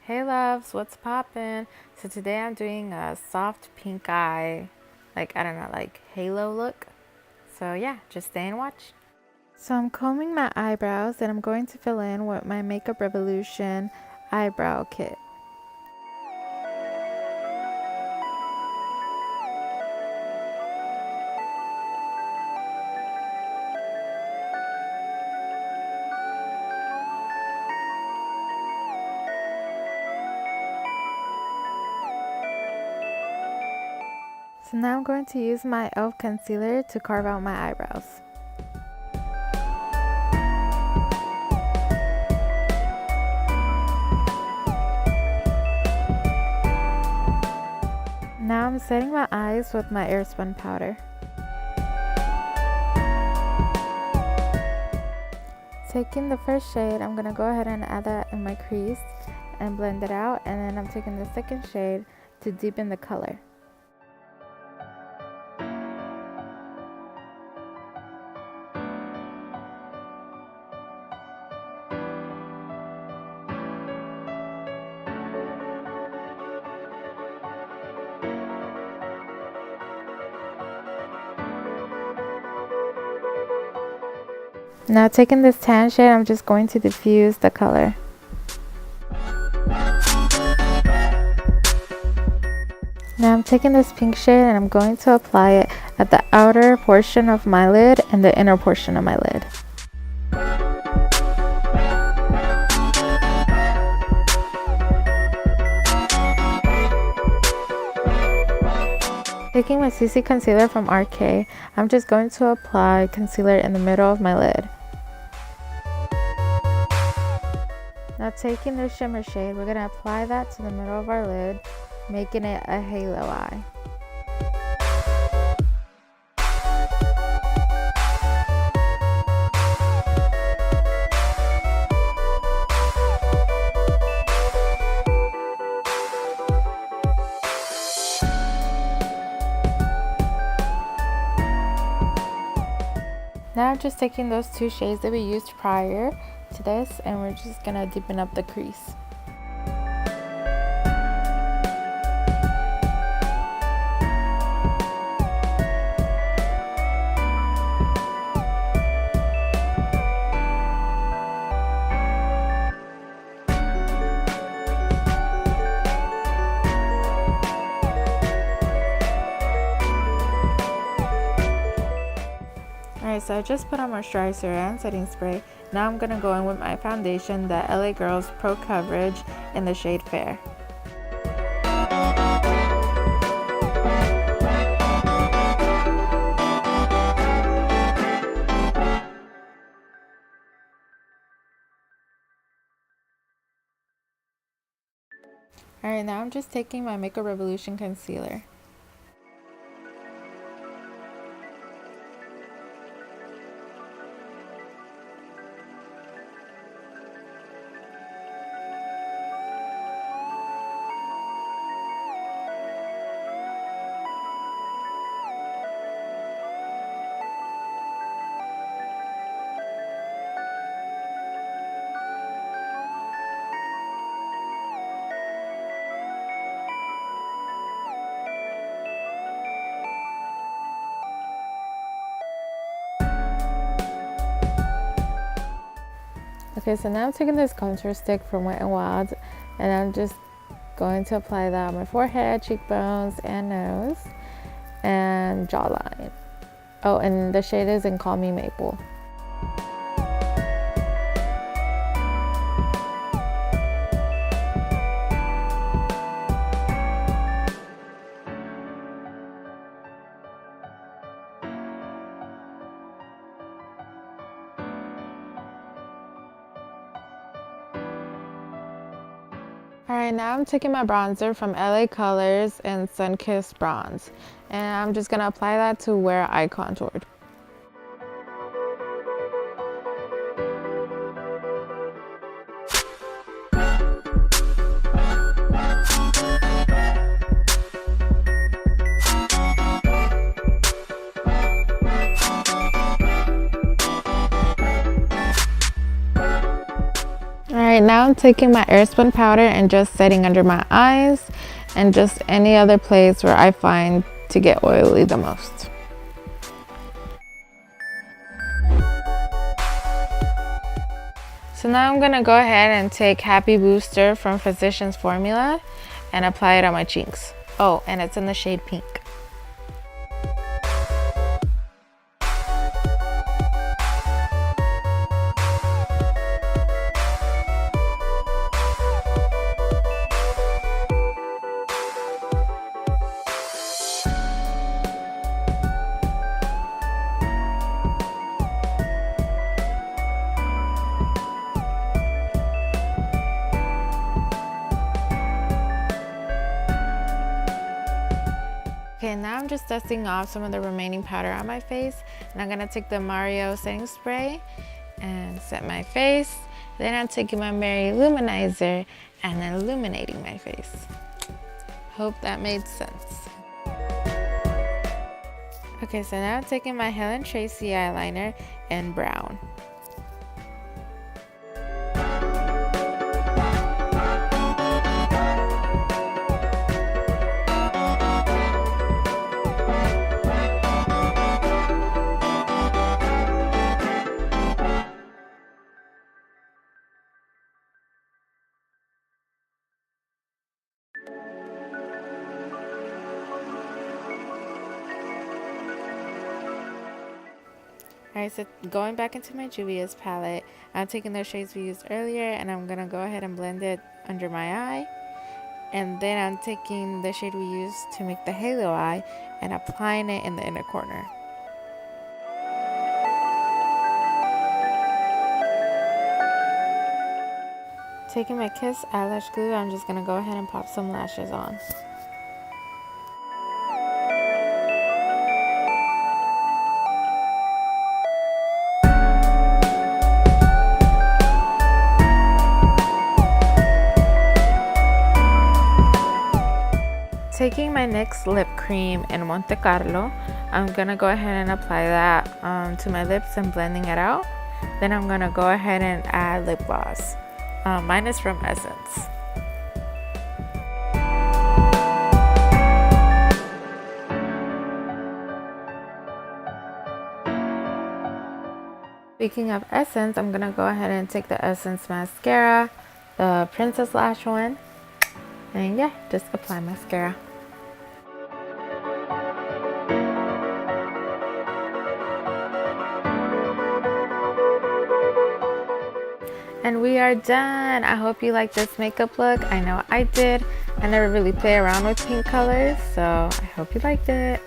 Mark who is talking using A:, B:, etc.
A: Hey loves, what's poppin'? So today I'm doing a soft pink eye, I don't know, like halo look. So yeah, just stay and watch. So I'm combing my eyebrows and I'm going to fill in with my Makeup Revolution eyebrow kit. So now I'm going to use my e.l.f. concealer to carve out my eyebrows. Now I'm setting my eyes with my airspun powder. Taking the first shade, I'm going to go ahead and add that in my crease and blend it out, and then I'm taking the second shade to deepen the color. Now taking this tan shade, I'm just going to diffuse the color. Now I'm taking this pink shade and I'm going to apply it at the outer portion of my lid and the inner portion of my lid. Taking my CC concealer from RK, I'm just going to apply concealer in the middle of my lid. Now taking this shimmer shade, we're going to apply that to the middle of our lid, making it a halo eye. Now I'm just taking those two shades that we used prior to this and we're just gonna deepen up the crease. Alright, so I just put on moisturizer and setting spray. Now I'm going to go in with my foundation, the LA Girls Pro Coverage in the shade Fair. Alright, now I'm just taking my Makeup Revolution concealer. Okay, so now I'm taking this contour stick from Wet n Wild and I'm just going to apply that on my forehead, cheekbones, and nose, and jawline. Oh, and the shade is in Call Me Maple. Alright, now I'm taking my bronzer from LA Colors in Sunkissed Bronze, and I'm just going to apply that to where I contoured. Alright, now I'm taking my airspun powder and just setting under my eyes and just any other place where I find to get oily the most. So now I'm gonna go ahead and take Happy Booster from Physicians Formula and apply it on my cheeks. Oh, and it's in the shade pink. Okay, now I'm just dusting off some of the remaining powder on my face, and I'm gonna take the Mario setting spray and set my face. Then I'm taking my Mary Luminizer and illuminating my face. Hope that made sense. Okay, so now I'm taking my Helen Tracy eyeliner in brown. Alright, so going back into my Juvia's palette, I'm taking those shades we used earlier and I'm going to go ahead and blend it under my eye. And then I'm taking the shade we used to make the halo eye and applying it in the inner corner. Taking my Kiss eyelash glue, I'm just going to go ahead and pop some lashes on. Taking my NYX lip cream in Monte Carlo, I'm going to go ahead and apply that to my lips and blending it out. Then I'm going to go ahead and add lip gloss. Mine is from Essence. Speaking of Essence, I'm going to go ahead and take the Essence mascara, the Princess Lash one. And yeah, just apply mascara. And we are done. I hope you like this makeup look. I know I did. I never really play around with pink colors, so I hope you liked it.